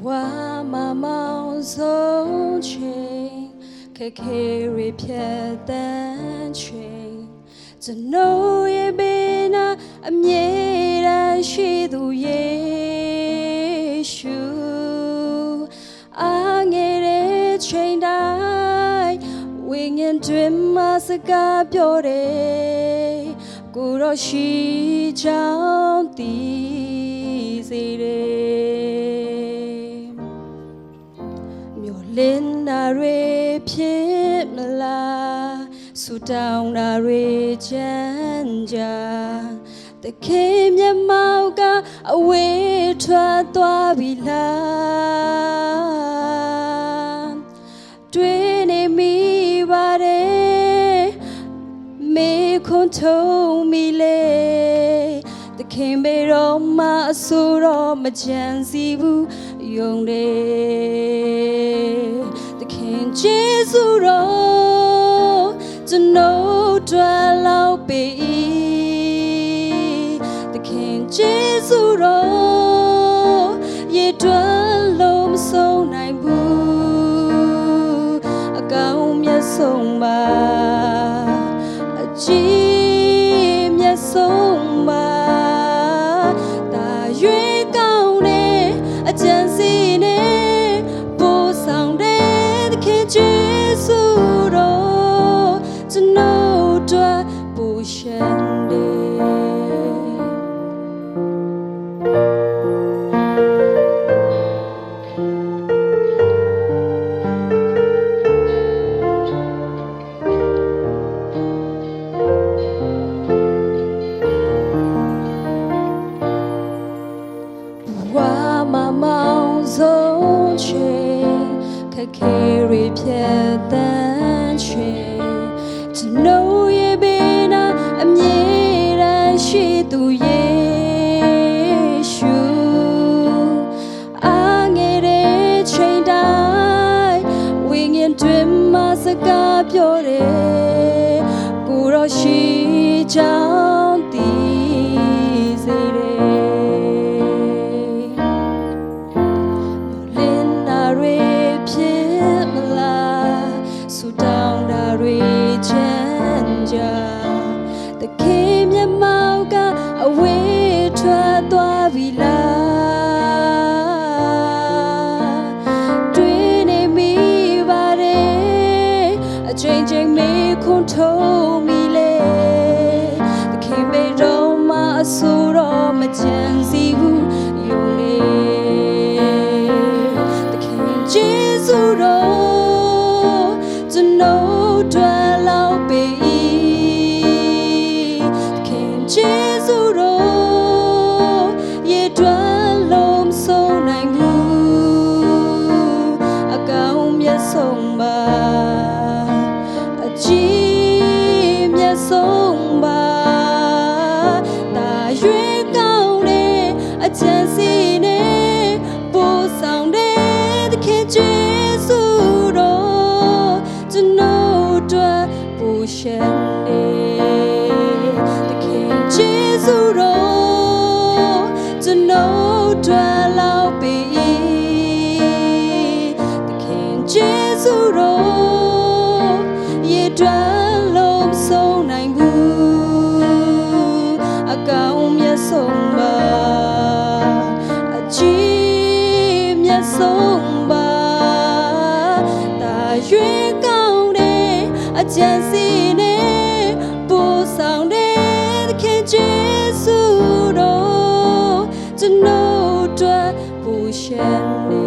ဝါမမောင်ဆုံးချိန်ခက်ခဲရဖြတ်တန်းချိန်ကျွန်တော်ရဲ့ဘေးနာအမြဲတမ်းရှိသူယေရှုအားငယ်တဲ့ချိန်တိုင်းဝိညာဉ်တွင်မှစကားပြောတယ်ကိုယ်တော်ရှိကြောင်းတည်စေတယ်မျိုးလင်းနာတွေဖြစ်မလားဆူတောင်းနာတွေချမ်းသာတခင်မျက်မှောက်ကအဝေးထွက်သွားပြီလားတွေ့နေမိပါတယ်မေခွန်းထုံးမိလေတခင်ဘေတော့မှအဆိုးတော့မကြံစီဘူးယုံတယ်တခင်ကျေးဇူးတော်ကျွန်တော်တွေ့လောက်ပြီတခင်ကျေးဇူးတော်ရေတွက်လို့မဆုံးနိုင်ဘူးအကောင်းမြတ်ဆုံးပါအကြီးမြတ်ဆုံးပါတာရွေးကောင်းတဲ့အကြံစီနဲ့ပို့ဆောင်တဲ့သခင်ကျေးဇူးတော်ကျွန်တော်တို့ပို့ရှမ်းတယ်ဝါမမောင်ဆုံးချိန်ခက်ခဲရဖြတ်တန်းချိန်ကျွန်တော်ရဲ့ဘေးနာအမြဲတမ်းရှိသူယေရှုအားငယ်တဲ့ချိန်တိုင်းဝိညာဉ်တွင်မှစကားပြောတယ်ကိုယ်တော်ရှိကြောင်းတည်စေတယ်တခင်မျက်မှောက်ကအဝေးထွက်သွားပြီလားတွေ့နေမိပါတယ်အချိန်ချင်းမေခွန်းထုံးမိလေတခင်ဘေတော့မှအဆိုးတော့မကြံစီဘူးယုံလေတခင်ကျေးဇူးတော်ကျွန်တော်တွေ့လောက်ပြီကျေးဇူးတော်ရေတွက်လို့မဆုံးနိုင်ဘူးအကောင်းမြတ်ဆုံးပါအကြီးမြတ်ဆုံးပါတာရွေးကောင်းတဲ့အကြံစီနဲ့ပို့ဆောင်တဲ့သခင်ကျေးဇူးတော်ကျွန်တော်တို့ပို့ရှမ်းတယ်ကျေးဇူးတော်ကျွန်တော်တွေ့လောက်ပြီသခင်ကျေးဇူးတော်ရေတွက်လို့မဆုံးနိုင်ဘူးအကောင်းမြတ်ဆုံးပါအကြီးမြတ်ဆုံးပါတာရွေးကောင်းတဲ့အကြံစီနဲ့ပို့ဆောင်တဲ့ကျေးဇူးတော်ကျွန်တော်တို့ပို့ရှမ်း